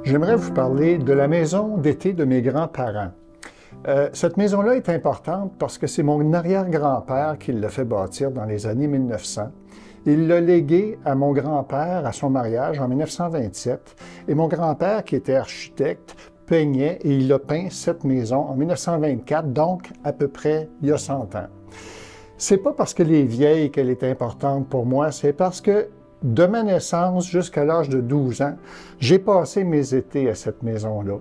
J'aimerais vous parler de la maison d'été de mes grands-parents. Cette maison-là est importante parce que c'est mon arrière-grand-père qui l'a fait bâtir dans les années 1900. Il l'a légué à mon grand-père à son mariage en 1927. Et mon grand-père, qui était architecte, peignait et il a peint cette maison en 1924, donc à peu près il y a 100 ans. C'est pas parce qu'elle est vieille qu'elle est importante pour moi, c'est parce que de ma naissance jusqu'à l'âge de 12 ans, j'ai passé mes étés à cette maison-là.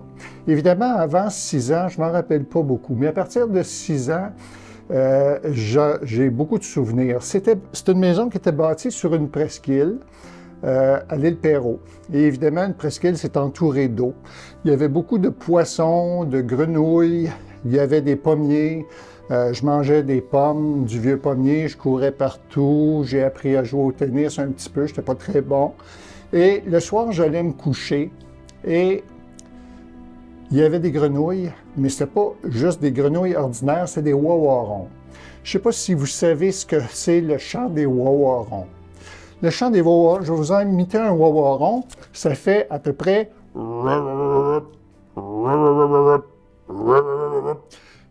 Évidemment, avant 6 ans, je ne m'en rappelle pas beaucoup, mais à partir de 6 ans, j'ai beaucoup de souvenirs. C'est une maison qui était bâtie sur une presqu'île à l'île Perrot. Et évidemment, une presqu'île, c'est entouré d'eau. Il y avait beaucoup de poissons, de grenouilles, il y avait des pommiers. Je mangeais des pommes, du vieux pommier, je courais partout, j'ai appris à jouer au tennis un petit peu, je n'étais pas très bon. Et le soir, j'allais me coucher et il y avait des grenouilles, mais ce n'était pas juste des grenouilles ordinaires, c'est des wawarons. Je ne sais pas si vous savez ce que c'est le chant des wawarons. Le chant des wawarons, je vais vous en imiter un wawaron, ça fait à peu près...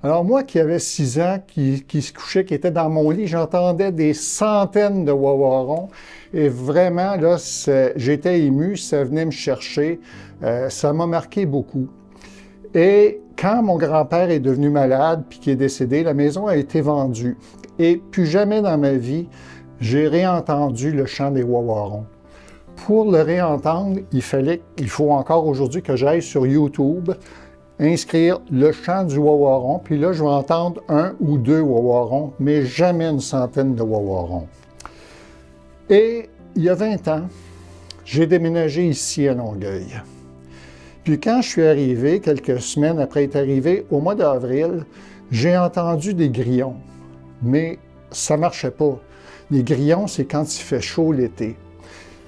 Alors moi qui avais 6 ans, qui se couchait, qui était dans mon lit, j'entendais des centaines de wawarons et vraiment, là, j'étais ému, ça venait me chercher, ça m'a marqué beaucoup. Et quand mon grand-père est devenu malade puis qu'il est décédé, la maison a été vendue. Et plus jamais dans ma vie, j'ai réentendu le chant des wawarons. Pour le réentendre, il faut encore aujourd'hui que j'aille sur YouTube, inscrire le chant du wawaron, puis là, je vais entendre 1 ou 2 wawarons, mais jamais une centaine de wawarons. Et il y a 20 ans, j'ai déménagé ici à Longueuil. Puis quand je suis arrivé, quelques semaines après être arrivé, au mois d'avril, j'ai entendu des grillons, mais ça ne marchait pas. Les grillons, c'est quand il fait chaud l'été.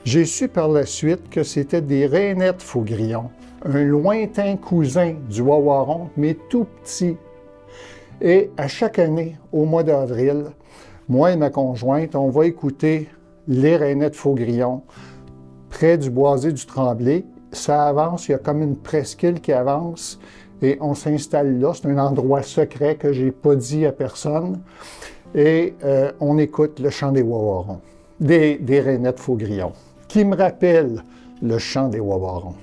J'ai su par la suite que c'était des rainettes faux-grillons, un lointain cousin du wawaron, mais tout petit. Et à chaque année, au mois d'avril, moi et ma conjointe, on va écouter les rainettes faux-grillons près du boisé du Tremblay. Ça avance, il y a comme une presqu'île qui avance et on s'installe là. C'est un endroit secret que je n'ai pas dit à personne. Et on écoute le chant des wawarons, des rainettes faux-grillons, qui me rappelle le chant des wawarons.